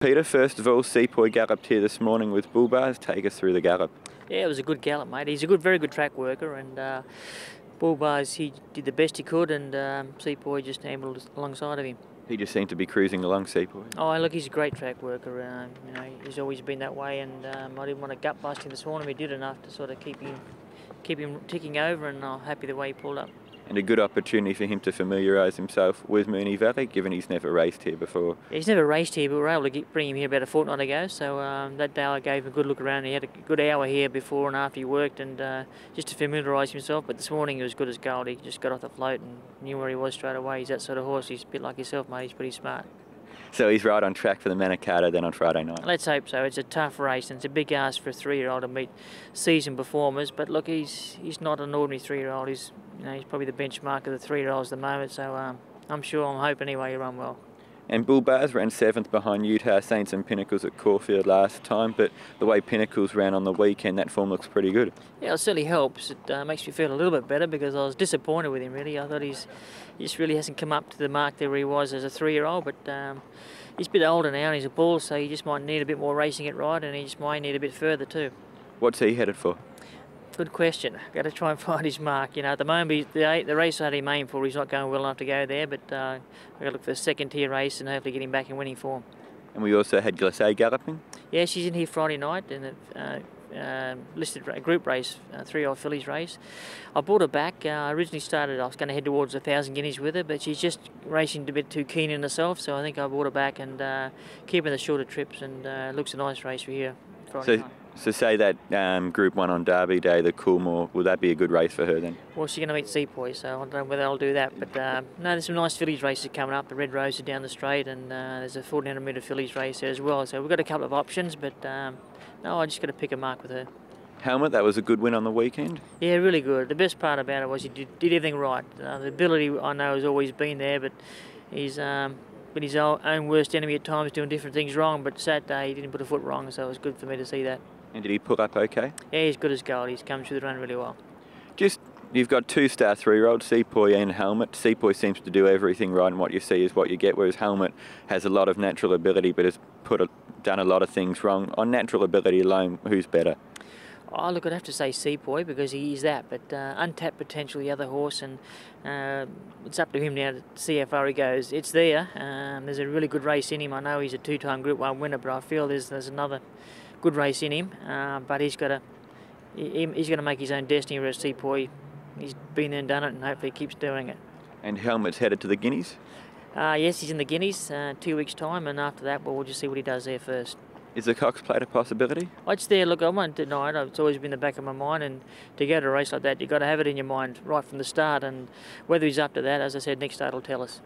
Peter, first of all, Sepoy galloped here this morning with bull bars. Take us through the gallop. Yeah, it was a good gallop, mate. He's a very good track worker, and bull bars, he did the best he could, and Sepoy just ambled alongside of him. He just seemed to be cruising along, Sepoy. Oh, look, he's a great track worker. You know, he's always been that way, and I didn't want to gut bust him this morning. We did enough to sort of keep him ticking over, and I'm happy the way he pulled up. And a good opportunity for him to familiarise himself with Moonee Valley, given he's never raced here before. Yeah, he's never raced here, but we were able to bring him here about a fortnight ago, so that day I gave him a good look around. He had a good hour here before and after he worked, and just to familiarise himself. But this morning he was good as gold. He just got off the float and knew where he was straight away. He's that sort of horse. He's a bit like yourself, mate. He's pretty smart. So he's right on track for the Manikato then on Friday night. Let's hope so. It's a tough race, and it's a big ask for a 3-year-old to meet seasoned performers. But look, he's not an ordinary 3-year-old. He's probably the benchmark of the 3-year-olds at the moment. So I'm hoping anyway he'll run well. And Bull Bars ran 7th behind Utah Saints and Pinnacles at Caulfield last time, but the way Pinnacles ran on the weekend, that form looks pretty good. Yeah, it certainly helps. It makes me feel a little bit better because I was disappointed with him, really. I thought he just really hasn't come up to the mark there where he was as a 3-year-old, but he's a bit older now and he's a bull, so he just might need a bit more racing it right, and he just might need a bit further too. What's he headed for? Good question. Got to try and find his mark. You know, at the moment, the race I had him aimed for, he's not going well enough to go there, but I've got to look for the second-tier race and hopefully get him back in winning form. And we also had Glacé galloping? Yeah, she's in here Friday night in a listed group race, 3-year-old fillies race. I brought her back. I originally I was going to head towards 1,000 guineas with her, but she's just racing a bit too keen in herself, so I think I brought her back and keeping the shorter trips, and looks a nice race for here Friday night. So say that Group 1 on Derby Day, the Coolmore, will that be a good race for her then? Well, she's going to meet Sepoy, so I don't know whether I'll do that. But no, there's some nice fillies races coming up. The Red Rose are down the straight, and there's a 1,400 metre fillies race there as well. So we've got a couple of options, but no, I just got to pick a mark with her. Helmet, that was a good win on the weekend? Yeah, really good. The best part about it was he did everything right. The ability, I know, has always been there, but he's been his own worst enemy at times, doing different things wrong. But Saturday, he didn't put a foot wrong, so it was good for me to see that. And did he pull up okay? Yeah, he's good as gold. He's come through the run really well. You've got 2-star 3-year-olds, Sepoy and Helmet. Sepoy seems to do everything right, and what you see is what you get, whereas Helmet has a lot of natural ability but has done a lot of things wrong. On natural ability alone, who's better? Oh, look, I'd have to say Sepoy because he is that, but untapped potential, the other horse, and it's up to him now to see how far he goes. It's there. There's a really good race in him. I know he's a 2-time Group 1 winner, but I feel there's another good race in him. But he's got to make his own destiny. Whereas Sepoy, he's been there and done it, and hopefully he keeps doing it. And Helmet's headed to the Guineas? Yes, he's in the Guineas 2 weeks' time, and after that, we'll just see what he does there first. Is the Cox Plate a possibility? It's there. Look, I won't deny it. It's always been in the back of my mind, and to go to a race like that, you've got to have it in your mind right from the start, and whether he's up to that, as I said, next start will tell us.